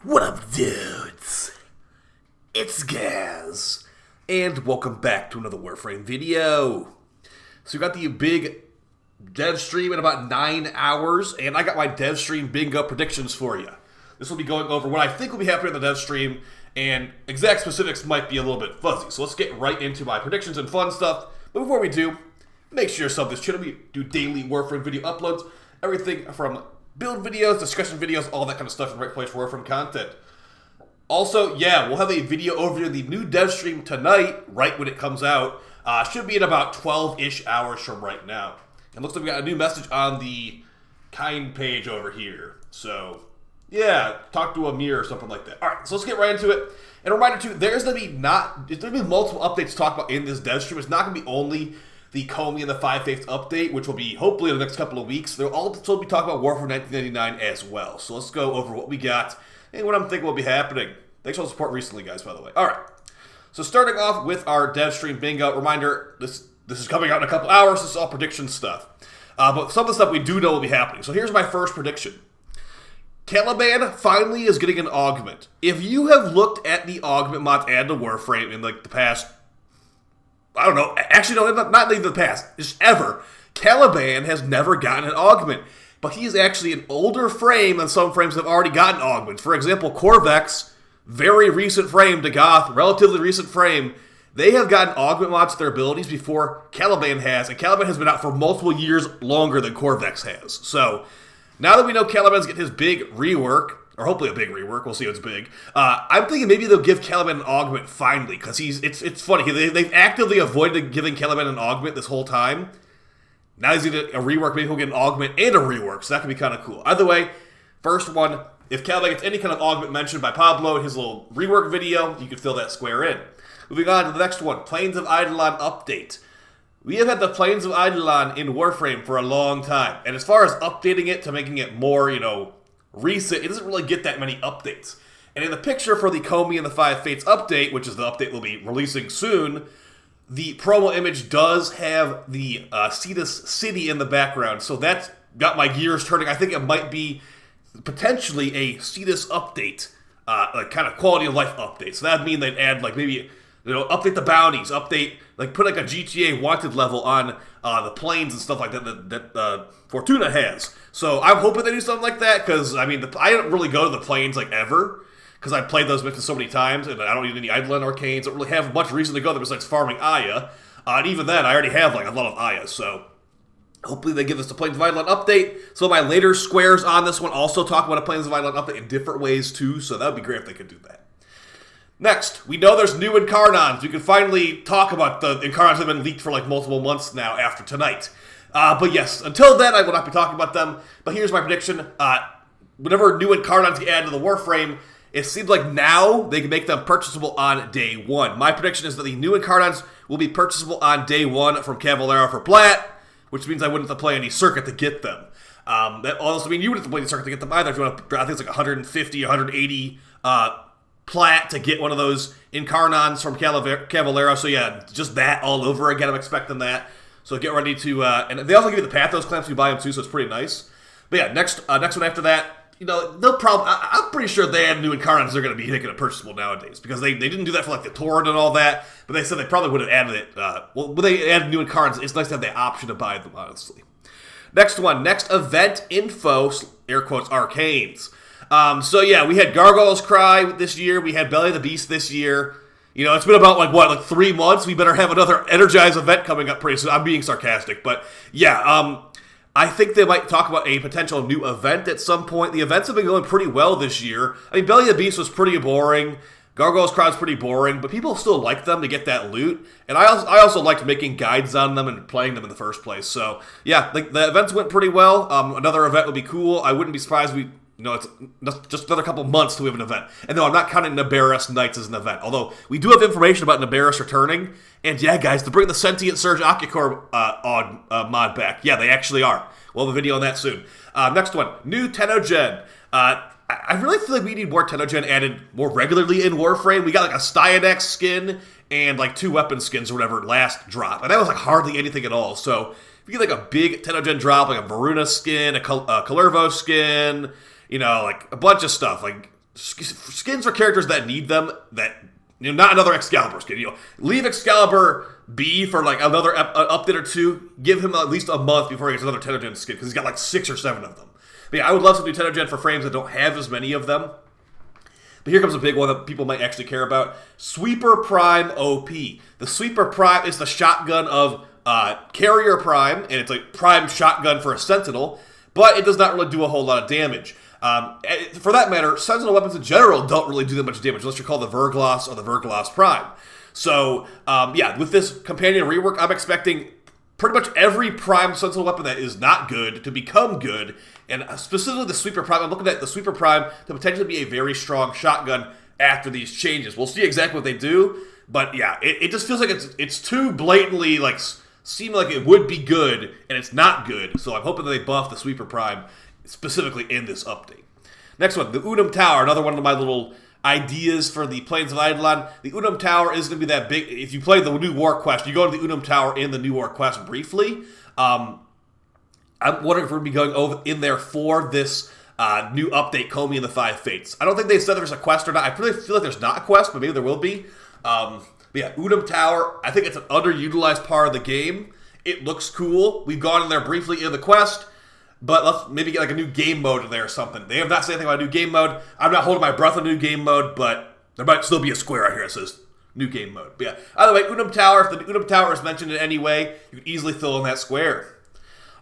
What up, dudes? It's Gaz, and welcome back to another Warframe video. So we got the big Devstream in about 9 hours, and I got my Devstream bingo predictions for you. This will be going over what I think will be happening in the Devstream, and exact specifics might be a little bit fuzzy. So let's get right into my predictions and fun stuff. But before we do, make sure you sub this channel. We do daily Warframe video uploads, everything from build videos, discussion videos, all that kind of stuff in the right place for Warframe content. Also, yeah, we'll have a video overview of the new Devstream tonight, right when it comes out. Should be in about 12-ish hours from right now. It looks like we got a new message on the kind page over here. So, yeah, talk to Amir or something like that. All right, so let's get right into it. And a reminder, too, there's going to be multiple updates to talk about in this Devstream. It's not going to be only the Koumei and the 5/8 update, which will be hopefully in the next couple of weeks. They'll also be talking about Warframe 1999 as well. So let's go over what we got and what I'm thinking will be happening. Thanks for all the support recently, guys, by the way. All right. So starting off with our Devstream bingo. Reminder, this is coming out in a couple hours. This is all prediction stuff. But some of the stuff we do know will be happening. So here's my first prediction. CALIBAN finally is getting an augment. If you have looked at the augment mods added to Warframe in like the past, I don't know, actually no, not even the past, just ever, CALIBAN has never gotten an augment. But he is actually an older frame than some frames that have already gotten augments. For example, Korvex, very recent frame, Dagoth, relatively recent frame, they have gotten augment mods to their abilities before CALIBAN has, and CALIBAN has been out for multiple years longer than Korvex has. So, now that we know CALIBAN's getting his big rework, or hopefully a big rework, we'll see if it's big, I'm thinking maybe they'll give CALIBAN an augment finally, because it's funny, they've actively avoided giving CALIBAN an augment this whole time. Now he's getting a rework, maybe he'll get an augment and a rework, so that could be kind of cool. Either way, first one, if CALIBAN gets any kind of augment mentioned by Pablo in his little rework video, you can fill that square in. Moving on to the next one, Plains of Eidolon update. We have had the Plains of Eidolon in Warframe for a long time, and as far as updating it to making it more, recent, it doesn't really get that many updates. And in the picture for the Koumei and the 5/8 update, which is the update we'll be releasing soon, the promo image does have the Cetus City in the background, so that's got my gears turning. I think it might be potentially a Cetus update, like kind of quality of life update. So that'd mean they'd add like maybe, update the bounties, put like a GTA wanted level on the planes and stuff like that Fortuna has. So I'm hoping they do something like that, because, I don't really go to the planes, like, ever, because I've played those missions so many times, and I don't need any Eidolon Arcanes. I don't really have much reason to go there besides farming Aya. And even then, I already have, like, a lot of Aya, so hopefully they give us the Plains of Eidolon update. So my later squares on this one also talk about a Plains of Eidolon update in different ways, too, so that would be great if they could do that. Next, we know there's new Incarnons. We can finally talk about the Incarnons that have been leaked for like multiple months now after tonight. But yes, until then, I will not be talking about them. But here's my prediction. Whenever new Incarnons get added to the Warframe, it seems like now they can make them purchasable on day one. My prediction is that the new Incarnons will be purchasable on day one from Cavalera for Plat, which means I wouldn't have to play any circuit to get them. That also means you wouldn't have to play any circuit to get them either. If you want to, I think it's like 150, 180 Plat to get one of those Incarnons from Cavalera. So yeah, just that all over again. I'm expecting that. So get ready to, and they also give you the Pathos clamps if you buy them too, so it's pretty nice. But yeah, next one after that, they'll probably, I'm pretty sure they add new Incarnons they're going to be making it purchasable nowadays, because they didn't do that for like the Torrent and all that, but they said they probably would have added it, when they added new Incarnons, it's nice to have the option to buy them, honestly. Next one, next event info, air quotes, Arcanes. So yeah, we had Gargoyle's Cry this year, we had Belly of the Beast this year. It's been about like 3 months. We better have another Energize event coming up pretty soon. I'm being sarcastic, but yeah, I think they might talk about a potential new event at some point. The events have been going pretty well this year. Belly of the Beast was pretty boring. Gargoyle's Cry was pretty boring, but people still like them to get that loot. And I also liked making guides on them and playing them in the first place. So yeah, the events went pretty well. Another event would be cool. I wouldn't be surprised it's just another couple months till we have an event. And no, I'm not counting Nabarus Knights as an event. Although, we do have information about Nabarus returning. And yeah, guys, to bring the Sentient Surge Occucore mod back. Yeah, they actually are. We'll have a video on that soon. Next one, new Tenogen. I really feel like we need more Tenogen added more regularly in Warframe. We got like a Styadex skin and like 2 weapon skins or whatever last drop. And that was like hardly anything at all. So, if you get like a big Tenogen drop, like a Varuna skin, a Kalervo skin, like a bunch of stuff, like skins for characters that need them, that, not another Excalibur skin. Leave Excalibur be for like another update or two. Give him at least a month before he gets another Tenogen skin, because he's got like 6 or 7 of them. But yeah, I would love some new Tenogen for frames that don't have as many of them. But here comes a big one that people might actually care about. Sweeper Prime OP. The Sweeper Prime is the shotgun of Carrier Prime, and it's a prime shotgun for a Sentinel, but it does not really do a whole lot of damage. For that matter, Sentinel weapons in general don't really do that much damage, unless you're called the Verglas or the Verglas Prime. So, yeah, with this companion rework, I'm expecting pretty much every Prime Sentinel weapon that is not good to become good, and specifically the Sweeper Prime. I'm looking at the Sweeper Prime to potentially be a very strong shotgun after these changes. We'll see exactly what they do, but yeah, it just feels like it's too blatantly, like, seeming like it would be good, and it's not good, so I'm hoping that they buff the Sweeper Prime specifically in this update. Next one, the Unum Tower, another one of my little ideas for the Plains of Eidolon. The Unum Tower is going to be that big. If you play the new War Quest, you go to the Unum Tower in the new War Quest briefly. I'm wondering if we're going to be going over in there for this new update, Koumei and the Five Fates. I don't think they said there's a quest or not. I really feel like there's not a quest, but maybe there will be. But yeah, Unum Tower, I think it's an underutilized part of the game. It looks cool. We've gone in there briefly in the quest. But let's maybe get like a new game mode in there or something. They have not said anything about a new game mode. I'm not holding my breath on a new game mode, but there might still be a square out here that says new game mode. But yeah, either way, Unum Tower, if the Unum Tower is mentioned in any way, you can easily fill in that square.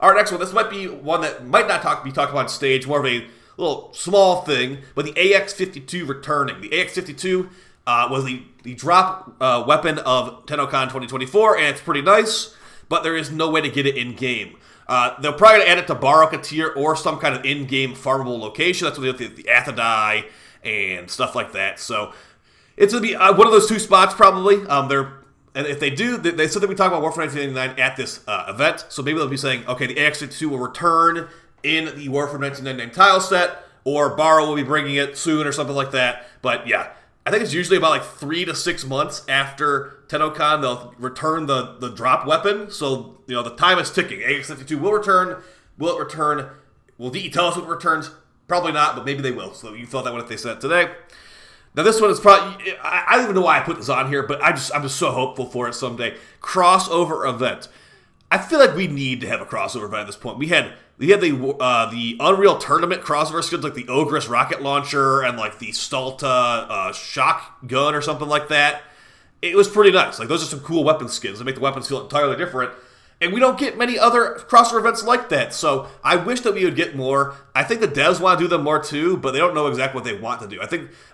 All right, next one. This might be one that might not be talked about on stage, more of a little small thing, but the AX-52 returning. The AX-52 was the drop weapon of TennoCon 2024, and it's pretty nice, but there is no way to get it in-game. They're probably going to add it to Barocketeer or some kind of in-game farmable location. That's what they do, the Athadai and stuff like that. So it's going to be one of those 2 spots probably. And if they do, they said that we talk about Warframe 1999 at this event. So maybe they'll be saying, okay, the AX-52 will return in the Warframe 1999 tile set, or Baro will be bringing it soon or something like that. But yeah, I think it's usually about like 3 to 6 months after TennoCon they'll return the drop weapon. So, the time is ticking. AX-52 will return. Will it return? Will DE tell us when it returns? Probably not, but maybe they will. So you thought that one if they said it today. Now this one is probably, I don't even know why I put this on here, but I'm just so hopeful for it someday. Crossover event. I feel like we need to have a crossover event at this point. We had the Unreal Tournament crossover skins, like the Ogress rocket launcher and like the Stalta shotgun or something like that. It was pretty nice. Like, those are some cool weapon skins that make the weapons feel entirely different. And we don't get many other crossover events like that, so I wish that we would get more. I think the devs want to do them more too, but they don't know exactly what they want to do. I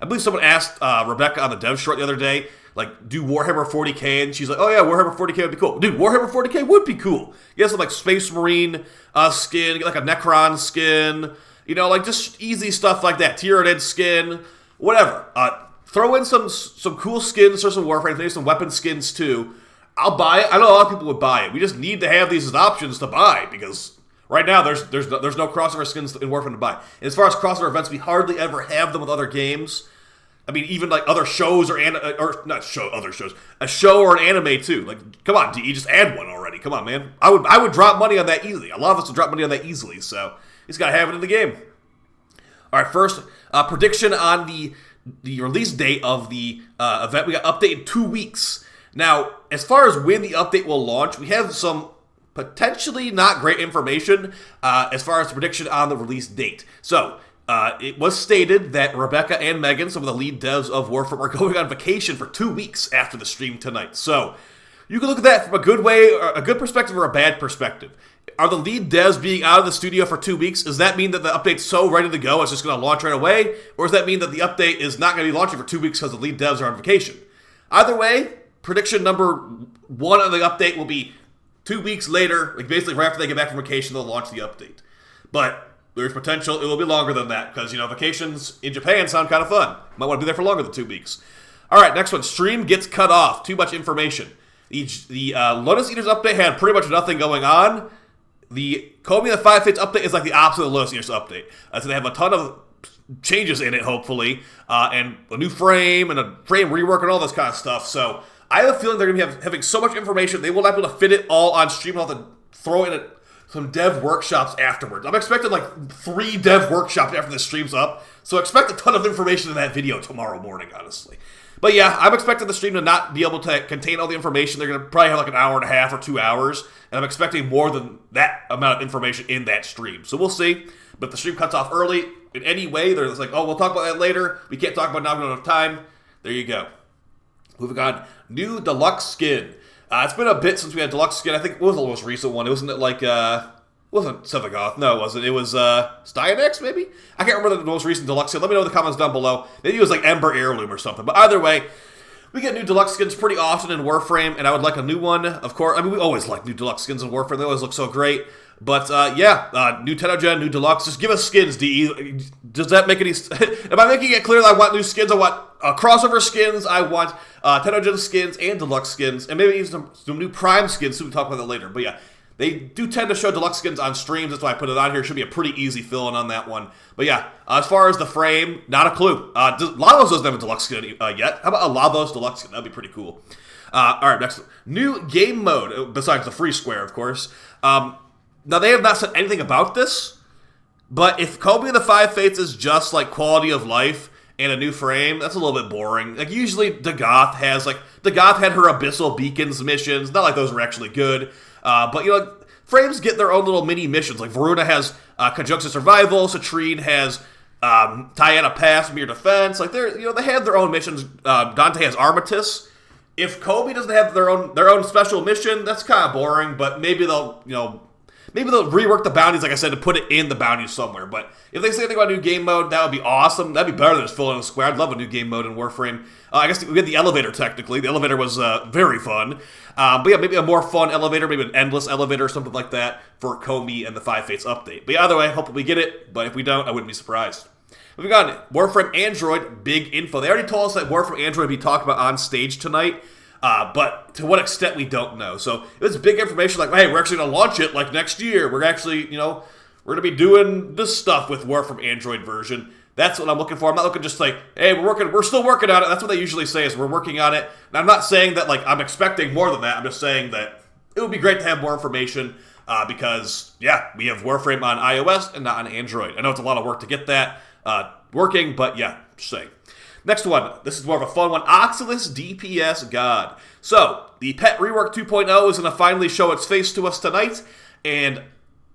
believe someone asked Rebecca on the dev short the other day, like, do Warhammer 40k, and she's like, oh yeah, Warhammer 40k would be cool. Dude, Warhammer 40k would be cool. You get some, like, Space Marine skin, get, like, a Necron skin, like, just easy stuff like that. Tyranid skin, whatever. Throw in some cool skins for some Warframe, maybe some weapon skins too. I'll buy it. I know a lot of people would buy it. We just need to have these as options to buy, because right now there's no crossover skins in Warframe to buy. And as far as crossover events, we hardly ever have them with other games. I mean, even like other shows other shows, a show or an anime too. Like, come on, DE, just add one already. Come on, man. I would drop money on that easily. A lot of us would drop money on that easily. So he's got to have it in the game. All right, first prediction on the release date of the event. We got update in 2 weeks. Now, as far as when the update will launch, we have some potentially not great information as far as the prediction on the release date. So, it was stated that Rebecca and Megan, some of the lead devs of Warframe, are going on vacation for 2 weeks after the stream tonight. So, you can look at that from a good way, a good perspective or a bad perspective. Are the lead devs being out of the studio for 2 weeks? Does that mean that the update's so ready to go, it's just going to launch right away? Or does that mean that the update is not going to be launching for 2 weeks because the lead devs are on vacation? Either way, prediction number 1 of the update will be 2 weeks later, like basically right after they get back from vacation, they'll launch the update. But there's potential it will be longer than that, because, vacations in Japan sound kind of fun. Might want to be there for longer than 2 weeks. All right, next one. Stream gets cut off. Too much information. The Lotus Eaters update had pretty much nothing going on. The Koumei and the Five Fates update is like the opposite of the Lotus Eaters update. So they have a ton of changes in it, hopefully, and a new frame and a frame rework and all this kind of stuff. So I have a feeling they're going to be having so much information, they will not be able to fit it all on stream. They'll have to some dev workshops afterwards. I'm expecting like 3 dev workshops after this stream's up, so expect a ton of information in that video tomorrow morning, honestly. But yeah, I'm expecting the stream to not be able to contain all the information. They're going to probably have like an hour and a half or 2 hours, and I'm expecting more than that amount of information in that stream. So we'll see. But if the stream cuts off early in any way, they're just like, oh, we'll talk about that later. We can't talk about it now, we don't have time. There you go. Moving on, new deluxe skin. It's been a bit since we had deluxe skin. I think, what was the most recent one? Wasn't it like, it wasn't Sevagoth. No, it wasn't. It was, Styanax, maybe? I can't remember the most recent deluxe skin. Let me know in the comments down below. Maybe it was like Ember Heirloom or something. But either way, we get new deluxe skins pretty often in Warframe, and I would like a new one, of course. I mean, we always like new deluxe skins in Warframe. They always look so great. But, yeah, new Tenogen, new deluxe. Just give us skins, DE. Does that make any... Am I making it clear that I want new skins? I want crossover skins. I want Tenogen skins and deluxe skins. And maybe even some new Prime skins, so we can talk about that later. But, yeah, they do tend to show deluxe skins on streams. That's why I put it on here. Should be a pretty easy fill-in on that one. But, yeah, as far as the frame, not a clue. Lavos doesn't have a deluxe skin yet. How about a Lavos deluxe skin? That'd be pretty cool. All right, next. New game mode, besides the free square, of course. Now, they have not said anything about this, but if Koumei and the Five Fates is just, like, quality of life and a new frame, that's a little bit boring. Like, usually, Dagoth had her Abyssal Beacons missions. Not like those were actually good, but, you know, frames get their own little mini missions. Like, Varuna has Conjunction Survival, Citrine has Tiana Pass, Mere Defense. Like, they have their own missions. Dante has Armistice. If Koumei doesn't have their own special mission, that's kind of boring, but maybe they'll, maybe they'll rework the bounties, like I said, to put it in the bounties somewhere. But if they say anything about a new game mode, that would be awesome. That'd be better than just filling in a square. I'd love a new game mode in Warframe. I guess we had the elevator, technically. The elevator was very fun. But yeah, maybe a more fun elevator, maybe an endless elevator or something like that for Koumei and the Five Fates update. But yeah, either way, hopefully we get it. But if we don't, I wouldn't be surprised. Moving on, Warframe Android, big info. They already told us that Warframe Android would be talked about on stage tonight. But to what extent, we don't know. So it was big information like, hey, we're actually going to launch it like next year. We're actually, we're going to be doing this stuff with Warframe Android version. That's what I'm looking for. I'm not looking just like, hey, we're still working on it. That's what they usually say is we're working on it. And I'm not saying that like I'm expecting more than that. I'm just saying that it would be great to have more information because, yeah, we have Warframe on iOS and not on Android. I know it's a lot of work to get that working, but yeah, just saying. Next one, this is more of a fun one, Oxalis DPS God. So, the Pet Rework 2.0 is going to finally show its face to us tonight, and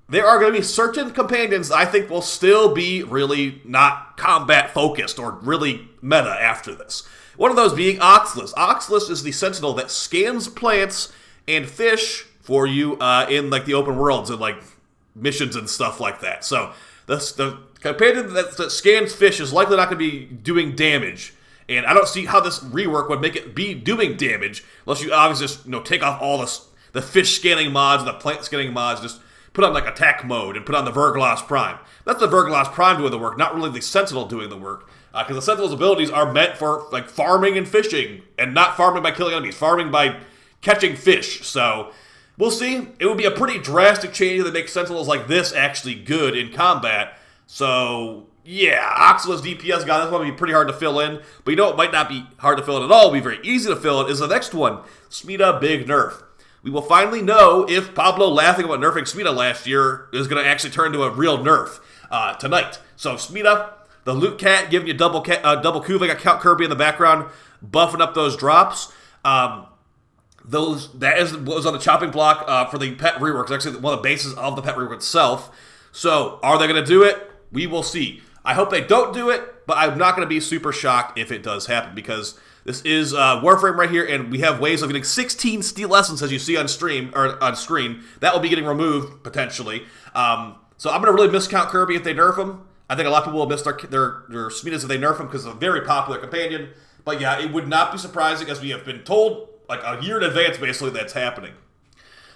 there are going to be certain companions I think will still be really not combat-focused or really meta after this. One of those being Oxalis. Oxalis is the Sentinel that scans plants and fish for you in like the open worlds and like missions and stuff like that. So, the companion that scans fish is likely not going to be doing damage, and I don't see how this rework would make it be doing damage unless you obviously just take off all the fish scanning mods and the plant scanning mods, just put on like attack mode and put on the Verglas Prime. That's the Verglas Prime doing the work, not really the Sentinel doing the work, because the Sentinel's abilities are meant for like farming and fishing, and not farming by killing enemies, farming by catching fish. So we'll see. It would be a pretty drastic change that makes Sentinels like this actually good in combat. So, yeah, Oxalis DPS God, that's going to be pretty hard to fill in. But it might not be hard to fill in at all. It will be very easy to fill in, is the next one, Smita Big Nerf. We will finally know if Pablo laughing about nerfing Smita last year is going to actually turn into a real nerf tonight. So, Smita, the Loot Cat, giving you double Kuving, a Count Kirby in the background, buffing up those drops. That is what was on the chopping block for the Pet Rework. It's actually one of the bases of the Pet Rework itself. So, are they going to do it? We will see. I hope they don't do it, but I'm not going to be super shocked if it does happen, because this is Warframe right here, and we have ways of getting 16 Steel Essence, as you see on stream or on screen. That will be getting removed, potentially. So I'm going to really miss Count Kirby if they nerf him. I think a lot of people will miss their Smitas if they nerf him, because it's a very popular companion. But yeah, it would not be surprising, as we have been told like a year in advance, basically, that's happening.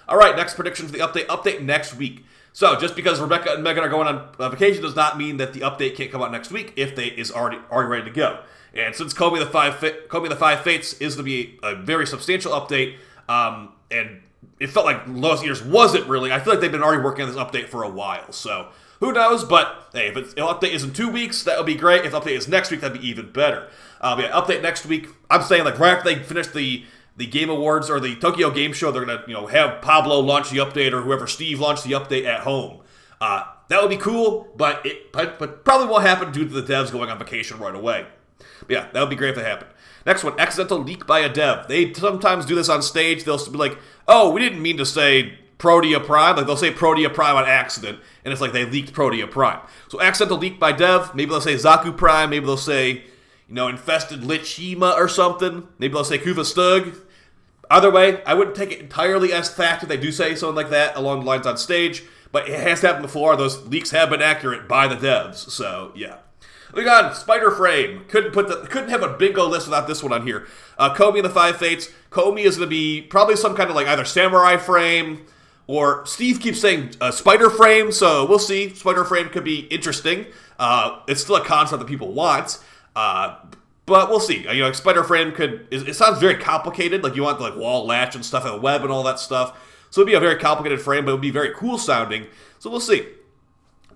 All right, next prediction for the update. Update next week. So, just because Rebecca and Megan are going on vacation does not mean that the update can't come out next week if they is already ready to go. And since Koumei the Five Fates is going to be a very substantial update, and it felt like Lotus Eaters wasn't really, I feel like they've been already working on this update for a while. So, who knows? But, hey, if the update is in 2 weeks, that would be great. If the update is next week, that'd be even better. Yeah, update next week. I'm saying, like, right after they finish the the Game Awards or the Tokyo Game Show, they're going to have Pablo launch the update or whoever, Steve, launch the update at home. That would be cool, but probably won't happen due to the devs going on vacation right away. But yeah, that would be great if it happened. Next one, accidental leak by a dev. They sometimes do this on stage. They'll be like, oh, we didn't mean to say Protea Prime. Like, they'll say Protea Prime on accident, and it's like they leaked Protea Prime. So accidental leak by dev. Maybe they'll say Zaku Prime. Maybe they'll say, infested Lichima or something. Maybe they'll say Kuva Stug. Either way, I wouldn't take it entirely as fact if they do say something like that along the lines on stage, but it has happened before. Those leaks have been accurate by the devs, so yeah. We got Spider Frame. Couldn't have a bingo list without this one on here. Koumei and the Five Fates. Koumei is going to be probably some kind of like either samurai frame or Steve keeps saying spider frame, so we'll see. Spider frame could be interesting. It's still a concept that people want. But we'll see. Spider frame it sounds very complicated. Like you want the wall latch and stuff and the web and all that stuff. So it'd be a very complicated frame, but it would be very cool sounding. So we'll see.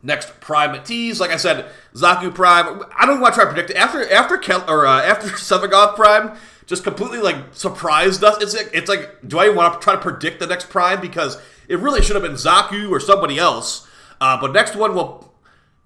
Next, Prime Tease. Like I said, Zaku Prime. I don't want to try to predict it. After Sevagoth Prime just completely surprised us. It's like, do I want to try to predict the next Prime? Because it really should have been Zaku or somebody else. But next one will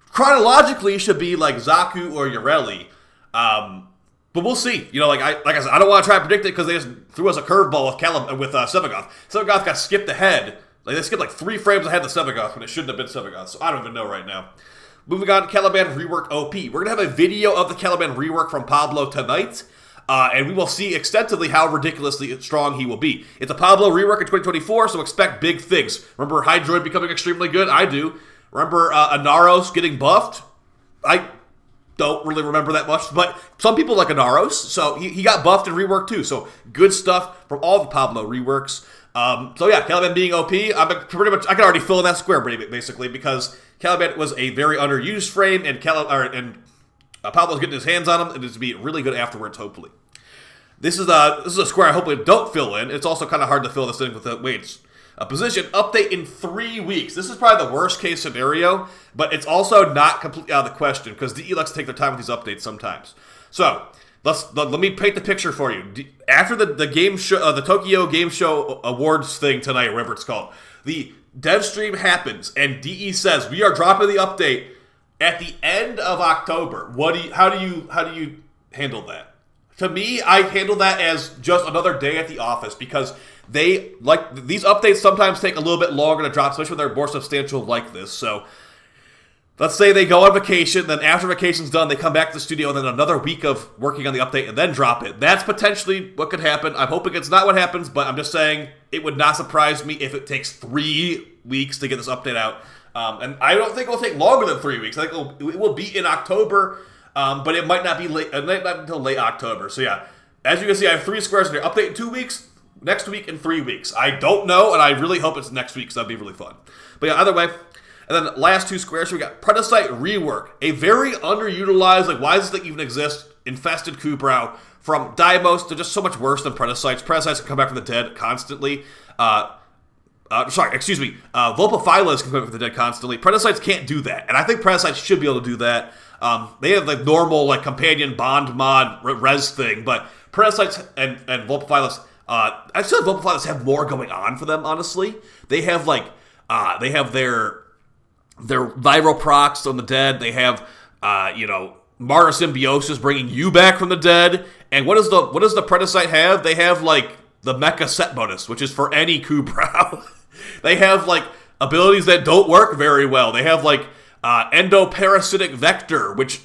chronologically should be like Zaku or Yoreli. But we'll see. Like I said, I don't want to try to predict it because they just threw us a curveball with Sevagoth. Sevagoth got skipped ahead. They skipped 3 frames ahead of Sevagoth when it shouldn't have been Sevagoth. So I don't even know right now. Moving on, Caliban rework OP. We're gonna have a video of the Caliban rework from Pablo tonight, and we will see extensively how ridiculously strong he will be. It's a Pablo rework in 2024, so expect big things. Remember Hydroid becoming extremely good? I do. Remember Anaros getting buffed? I don't really remember that much, but some people like Anaros, so he got buffed and reworked too. So good stuff from all the Pablo reworks. So yeah, Caliban being OP, I can already fill in that square basically because Caliban was a very underused frame, and Pablo's getting his hands on him, and it's to be really good afterwards. Hopefully, this is a square I hopefully don't fill in. It's also kind of hard to fill this in with the weights. A position update in 3 weeks. This is probably the worst case scenario, but it's also not completely out of the question because DE likes to take their time with these updates sometimes. So let me paint the picture for you. After the game show, the Tokyo Game Show Awards thing tonight, whatever it's called, the Devstream happens, and DE says we are dropping the update at the end of October. How do you handle that? To me, I handle that as just another day at the office because these updates sometimes take a little bit longer to drop, especially when they're more substantial like this. So let's say they go on vacation, then after vacation's done, they come back to the studio, and then another week of working on the update and then drop it. That's potentially what could happen. I'm hoping it's not what happens, but I'm just saying it would not surprise me if it takes 3 weeks to get this update out. And I don't think it will take longer than 3 weeks. I think it will be in October, but it might not be late. It might not until late October. So yeah, as you can see, I have 3 squares in here. Update in 2 weeks, next week in 3 weeks. I don't know, and I really hope it's next week because that'd be really fun. But yeah, either way. And then last 2 squares, we got Predacite Rework. A very underutilized, why does this thing even exist? Infested Kubrow. From Deimos, they're just so much worse than Predacites. Predacites can come back from the dead constantly. Vulpophylas can come back from the dead constantly. Predacites can't do that. And I think Predacites should be able to do that. They have normal companion bond mod res thing, but Predacites and Vulpophylas, I feel like Vulpophylas have more going on for them, honestly. They have their viral procs on the dead. They have, Martyr Symbiosis bringing you back from the dead. And what does the Predacite have? They have, the Mecha set bonus, which is for any Kubrow. They have, abilities that don't work very well. They have, Endoparasitic Vector, which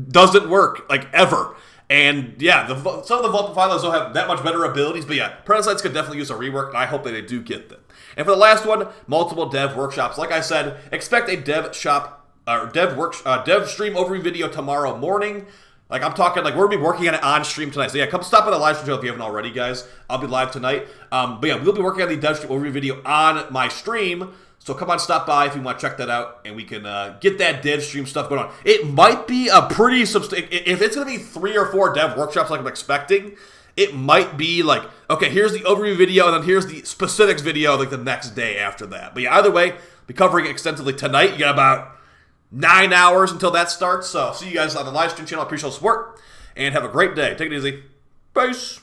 doesn't work, ever. And, yeah, some of the Vulpophylas don't have that much better abilities, but yeah, Predacites could definitely use a rework, and I hope that they do get them. And for the last one, multiple dev workshops. Like I said, expect a dev stream overview video tomorrow morning. I'm talking, we're going to be working on it on stream tonight. So yeah, come stop by the live stream if you haven't already, guys. I'll be live tonight. But yeah, we'll be working on the dev stream overview video on my stream. So come on, stop by if you want to check that out, and we can get that dev stream stuff going on. It might be a pretty if it's going to be 3 or 4 dev workshops like I'm expecting, it might be okay, here's the overview video, and then here's the specifics video the next day after that. But yeah, either way, be covering it extensively tonight. You got about 9 hours until that starts. So see you guys on the live stream channel. I appreciate the support, and have a great day. Take it easy. Peace.